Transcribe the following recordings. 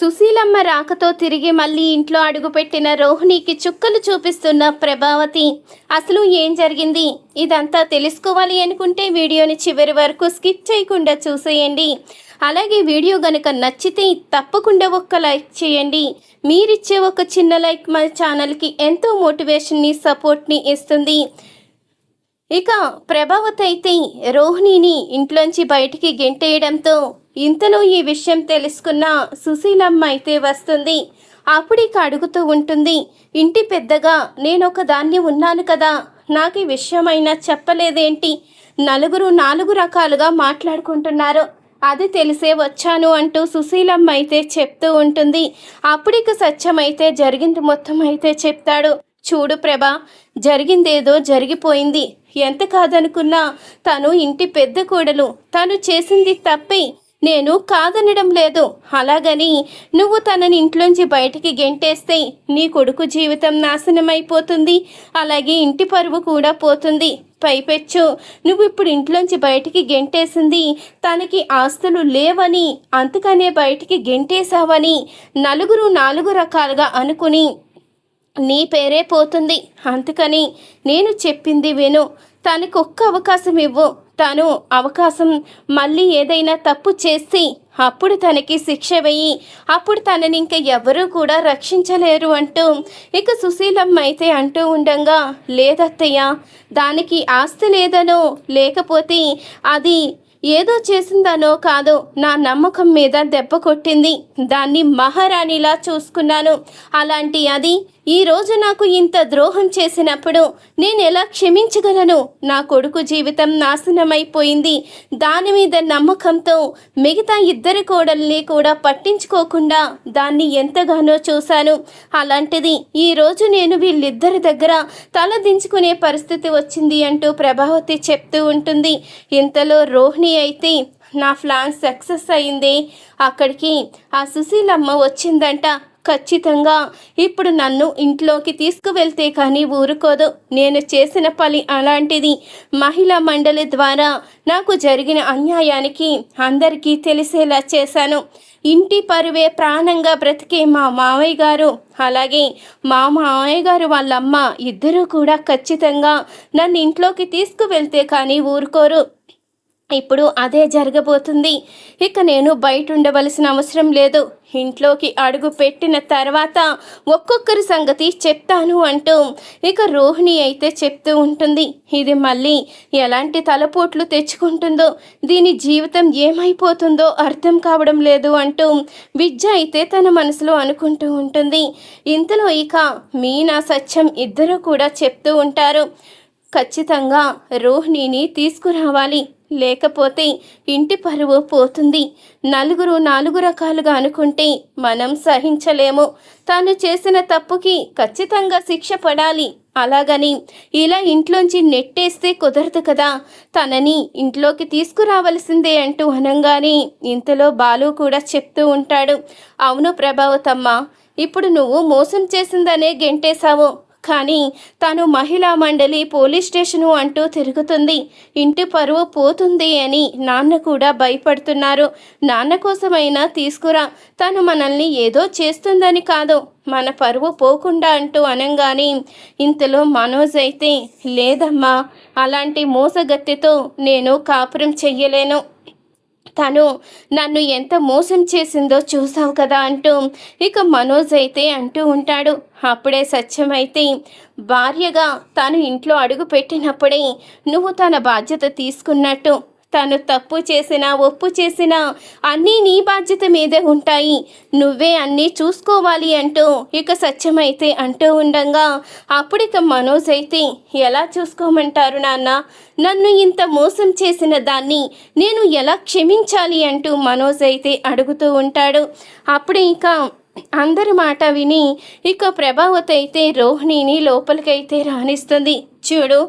సుశీలమ్మ రాకతో తిరిగి మళ్ళీ ఇంట్లో అడుగుపెట్టిన రోహిణికి చుక్కలు చూపిస్తున్న ప్రభావతి. అసలు ఏం జరిగింది? ఇదంతా తెలుసుకోవాలి అనుకుంటే వీడియోని చివరి వరకు స్కిప్ చేయకుండా చూసేయండి. అలాగే వీడియో గనుక నచ్చితే తప్పకుండా ఒక్క లైక్ చేయండి. మీరిచ్చే ఒక చిన్న లైక్ మా ఛానల్కి ఎంతో మోటివేషన్ని, సపోర్ట్ని ఇస్తుంది. ఇక ప్రభావతి అయితే రోహిణిని ఇంట్లోంచి బయటికి గెంటేయడంతో ఇంతలో ఈ విషయం తెలుసుకున్న సుశీలమ్మ అయితే వస్తుంది. అప్పుడిక అడుగుతూ ఉంటుంది, ఇంటి పెద్దగా నేనొక దాన్ని ఉన్నాను కదా, నాకు ఈ విషయమైనా చెప్పలేదేంటి? నలుగురు నాలుగు రకాలుగా మాట్లాడుకుంటున్నారు, అది తెలిసే వచ్చాను అంటూ సుశీలమ్మ అయితే చెప్తూ ఉంటుంది. అప్పుడిక సత్యమైతే జరిగింది మొత్తం అయితే చెప్తాడు. చూడు ప్రభా, జరిగిందేదో జరిగిపోయింది. ఎంత కాదనుకున్నా తను ఇంటి పెద్ద కోడలు, తను చేసింది తప్పే, నేను కాదనడం లేదు. అలాగని నువ్వు తనని ఇంట్లోంచి బయటికి గెంటేస్తే నీ కొడుకు జీవితం నాశనమైపోతుంది, అలాగే ఇంటి పరువు కూడా పోతుంది. పైపెచ్చు నువ్వు ఇప్పుడు ఇంట్లోంచి బయటికి గెంటేసింది తనకి ఆస్తులు లేవని, అందుకనే బయటికి గెంటేశావని నలుగురు నాలుగు రకాలుగా అనుకుని నీ పేరే పోతుంది. అందుకని నేను చెప్పింది విను, తనకు ఒక్క అవకాశం ఇవ్వు. తను అవకాశం మళ్ళీ ఏదైనా తప్పు చేసి అప్పుడు తనకి శిక్ష వేయి, అప్పుడు తనని ఇంకా ఎవరూ కూడా రక్షించలేరు అంటూ ఇక సుశీలమ్మ అయితే అంటూ ఉండగా, లేదత్తయ్య, దానికి ఆస్తి లేదనో లేకపోతే అది ఏదో చేసిందనో కాదు, నా నమ్మకం మీద దెబ్బ కొట్టింది. దాన్ని మహారాణిలా చూసుకున్నాను. అలాంటి అది ఈరోజు నాకు ఇంత ద్రోహం చేసినప్పుడు నేను ఎలా క్షమించగలను? నా కొడుకు జీవితం నాశనమైపోయింది. దాని మీద నమ్మకంతో మిగతా ఇద్దరి కోడల్ని కూడా పట్టించుకోకుండా దాన్ని ఎంతగానో చూశాను. అలాంటిది ఈరోజు నేను వీళ్ళిద్దరి దగ్గర తల దించుకునే పరిస్థితి వచ్చింది అంటూ ప్రభావతి చెప్తూ ఉంటుంది. ఇంతలో రోహిణి అయితే, నా ప్లాన్ సక్సెస్ అయింది. అక్కడికి ఆ సుశీలమ్మ వచ్చిందంట. ఖచ్చితంగా ఇప్పుడు నన్ను ఇంట్లోకి తీసుకువెళ్తే కానీ ఊరుకోదు. నేను చేసిన పని అలాంటిది. మహిళా మండలి ద్వారా నాకు జరిగిన అన్యాయానికి అందరికీ తెలిసేలా చేశాను. ఇంటి పరువే ప్రాణంగా బ్రతికే మా మావయ్య గారు, అలాగే మా మావయ్య గారు వాళ్ళమ్మ ఇద్దరూ కూడా ఖచ్చితంగా నన్ను ఇంట్లోకి తీసుకువెళ్తే కానీ ఊరుకోరు. ఇప్పుడు అదే జరగబోతుంది. ఇక నేను బయట ఉండవలసిన అవసరం లేదు. ఇంట్లోకి అడుగు పెట్టిన తర్వాత ఒక్కొక్కరి సంగతి చెప్తాను అంటూ ఇక రోహిణి అయితే చెప్తూ ఉంటుంది. ఇది మళ్ళీ ఎలాంటి తలపోట్లు తెచ్చుకుంటుందో, దీని జీవితం ఏమైపోతుందో అర్థం కావడం లేదు అంటూ విద్య అయితే తన మనసులో అనుకుంటూ ఉంటుంది. ఇంతలో ఇక మీనా, సత్యం ఇద్దరూ కూడా చెప్తూ ఉంటారు, ఖచ్చితంగా రోహిణిని తీసుకురావాలి, లేకపోతే ఇంటి పరువు పోతుంది. నలుగురు నాలుగు రకాలుగా అనుకుంటే మనం సహించలేము. తాను చేసిన తప్పుకి ఖచ్చితంగా శిక్ష పడాలి. అలాగని ఇలా ఇంట్లోంచి నెట్టేస్తే కుదరదు కదా, తనని ఇంట్లోకి తీసుకురావలసిందే అంటూ అనంగానే ఇంతలో బాలు కూడా చెప్తూ ఉంటాడు, అవును ప్రభావతమ్మ, ఇప్పుడు నువ్వు మోసం చేసిందనే గెంటేశావు, కానీ తను మహిళా మండలి పోలీస్ స్టేషను అంటూ తిరుగుతుంది. ఇంటి పరువు పోతుంది అని నాన్న కూడా భయపడుతున్నారు. నాన్న కోసమైనా తీసుకురా, తను మనల్ని ఏదో చేస్తుందని కాదు, మన పరువు పోకుండా అంటూ అనంగానే ఇంతలో మనోజ్ అయితే, లేదమ్మా, అలాంటి మోసగత్తెతో నేను కాపురం చెయ్యలేను. తను నన్ను ఎంత మోసం చేసిందో చూసావు కదా అంటూ ఇక మనోజ్ అయితే అంటూ ఉంటాడు. అప్పుడే సత్యం అయితే, భార్యగా తాను ఇంట్లో అడుగు పెట్టినప్పుడే నువ్వు తన బాధ్యత తీసుకున్నట్టు, తను తప్పు చేసినా ఒప్పు చేసినా అన్నీ నీ బాధ్యత మీదే ఉంటాయి, నువ్వే అన్నీ చూసుకోవాలి అంటూ ఇక సత్యమైతే అంటూ ఉండగా అప్పుడిక మనోజ్ అయితే, ఎలా చూసుకోమంటారు నాన్న, నన్ను ఇంత మోసం చేసిన దాన్ని నేను ఎలా క్షమించాలి అంటూ మనోజ్ అయితే అడుగుతూ ఉంటాడు. అప్పుడు ఇక అందరి మాట విని ఇక ప్రభావతి అయితే రోహిణిని లోపలికైతే రాణిస్తుంది. చూడు,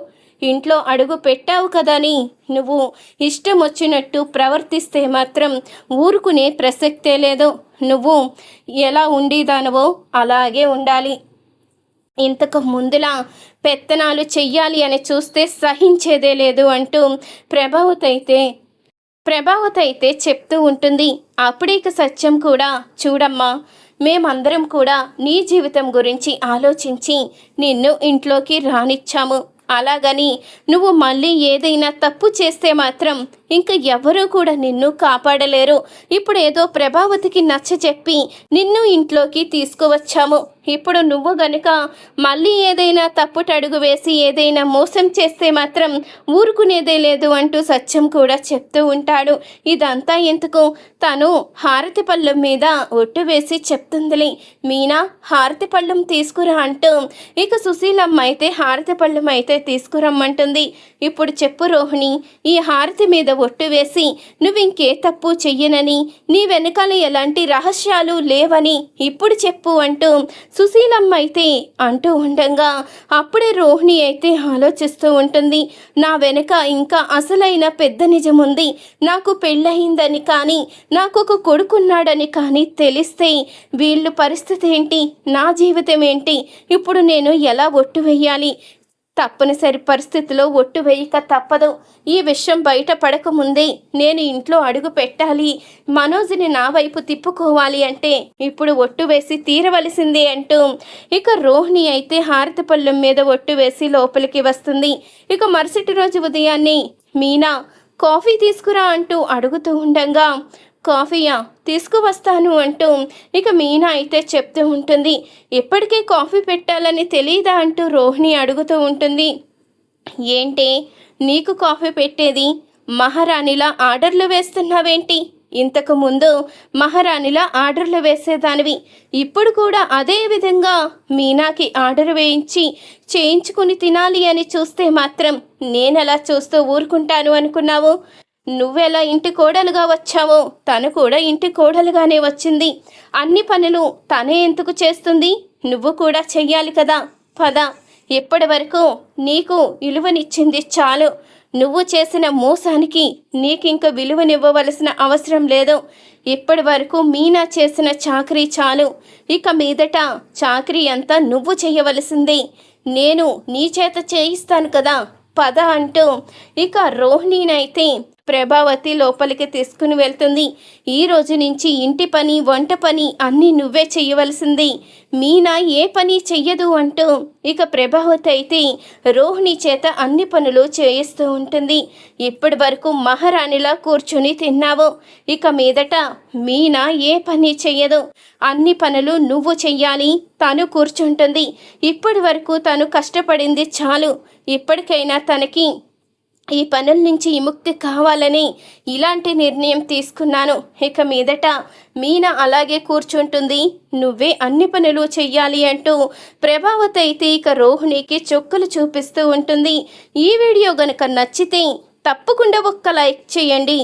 ఇంట్లో అడుగు పెట్టావు కదని నువ్వు ఇష్టం వచ్చినట్టు ప్రవర్తిస్తే మాత్రం ఊరుకునే ప్రసక్తే లేదు. నువ్వు ఎలా ఉండేదానవో అలాగే ఉండాలి. ఇంతకు ముందులా పెత్తనాలు చెయ్యాలి అని చూస్తే సహించేదే లేదు అంటూ ప్రభావతి అయితే ప్రభావతి అయితే చెప్తూ ఉంటుంది. అప్పుడే ఇక సత్యం కూడా, చూడమ్మా, మేమందరం కూడా నీ జీవితం గురించి ఆలోచించి నిన్ను ఇంట్లోకి రానిచ్చాము. అలాగని నువ్వు మళ్ళీ ఏదైనా తప్పు చేస్తే మాత్రం ఇంక ఎవరూ కూడా నిన్ను కాపాడలేరు. ఇప్పుడు ఏదో ప్రభావతికి నచ్చ చెప్పి నిన్ను ఇంట్లోకి తీసుకువచ్చాము. ఇప్పుడు నువ్వు గనుక మళ్ళీ ఏదైనా తప్పుటడుగు వేసి ఏదైనా మోసం చేస్తే మాత్రం ఊరుకునేదే లేదు అంటూ సత్యం కూడా చెప్తూ ఉంటాడు. ఇదంతా ఎందుకు, తను హారతి పళ్ళెం మీద ఒట్టు వేసి చెప్తుందిలే, మీనా హారతి పళ్ళెం తీసుకురా అంటూ ఇక సుశీలమ్మ అయితే హారతి పళ్ళెం అయితే తీసుకురమ్మంటుంది. ఇప్పుడు చెప్పు రోహిణి, ఈ హారతి మీద ఒట్టు వేసి నువ్వింకే తప్పు చెయ్యనని, నీ వెనకాల ఎలాంటి రహస్యాలు లేవని ఇప్పుడు చెప్పు అంటూ సుశీలమ్మ అయితే అంటూ ఉండగా అప్పుడే రోహిణి అయితే ఆలోచిస్తూ ఉంటుంది. నా వెనక ఇంకా అసలైన పెద్ద నిజం ఉంది. నాకు పెళ్ళయిందని కానీ నాకు ఒక కొడుకున్నాడని కానీ తెలిస్తే వీళ్ళు పరిస్థితి ఏంటి, నా జీవితం ఏంటి, ఇప్పుడు నేను ఎలా ఒట్టు వేయాలి? తప్పనిసరి పరిస్థితిలో ఒట్టు వేయక తప్పదు. ఈ విషయం బయట పడకముందే నేను ఇంట్లో అడుగు పెట్టాలి, మనోజ్ని నా వైపు తిప్పుకోవాలి అంటే ఇప్పుడు ఒట్టు వేసి తీరవలసిందే అంటూ ఇక రోహిణి అయితే హారతి పళ్ళెం మీద ఒట్టు వేసి లోపలికి వస్తుంది. ఇక మరుసటి రోజు ఉదయాన్నే మీనా కాఫీ తీసుకురా అంటూ అడుగుతూ ఉండగా, కాఫీయా, తీసుకువస్తాను అంటూ ఇక మీనా అయితే చెప్తూ ఉంటుంది. ఎప్పటికీ కాఫీ పెట్టాలని తెలీదా అంటూ రోహిణి అడుగుతూ ఉంటుంది. ఏంటి నీకు కాఫీ పెట్టేది, మహారాణిలా ఆర్డర్లు వేస్తున్నావేంటి? ఇంతకు ముందు మహారాణిలా ఆర్డర్లు వేసేదానివి, ఇప్పుడు కూడా అదే విధంగా మీనాకి ఆర్డర్ వేయించి చేయించుకుని తినాలి అని చూస్తే మాత్రం నేనెలా చూస్తూ ఊరుకుంటాను అనుకున్నావు? నువ్వెలా ఇంటి కోడలుగా వచ్చావో తను కూడా ఇంటి కోడలుగానే వచ్చింది. అన్ని పనులు తనే ఎందుకు చేస్తుంది? నువ్వు కూడా చెయ్యాలి కదా. పద, ఇప్పటి వరకు నీకు విలువనిచ్చింది చాలు. నువ్వు చేసిన మోసానికి నీకింక విలువనివ్వవలసిన అవసరం లేదు. ఇప్పటి వరకు మీనా చేసిన చాకరీ చాలు. ఇక మీదట చాకరీ అంతా నువ్వు చేయవలసిందే. నేను నీ చేత చేయిస్తాను కదా, పద అంటూ ఇక రోహిణినైతే ప్రభావతి లోపలికి తీసుకుని వెళ్తుంది. ఈ రోజు నుంచి ఇంటి పని, వంట పని అన్నీ నువ్వే చెయ్యవలసింది, మీనా ఏ పని చెయ్యదు అంటూ ఇక ప్రభావతి అయితే రోహిణి చేత అన్ని పనులు చేయిస్తూ ఉంటుంది. ఇప్పటి వరకు మహారాణిలా కూర్చుని తిన్నావు, ఇక మీదట మీనా ఏ పని చెయ్యదు, అన్ని పనులు నువ్వు చెయ్యాలి, తను కూర్చుంటుంది. ఇప్పటి వరకు తను కష్టపడింది చాలు. ఇప్పటికైనా తనకి ఈ పనుల నుంచి విముక్తి కావాలని ఇలాంటి నిర్ణయం తీసుకున్నాను. ఇక మీదట మీనా అలాగే కూర్చుంటుంది, నువ్వే అన్ని పనులు చెయ్యాలి అంటూ ప్రభావతి అయితే ఇక రోహిణికి చుక్కలు చూపిస్తూ ఉంటుంది. ఈ వీడియో గనుక నచ్చితే తప్పకుండా ఒక్క లైక్ చేయండి.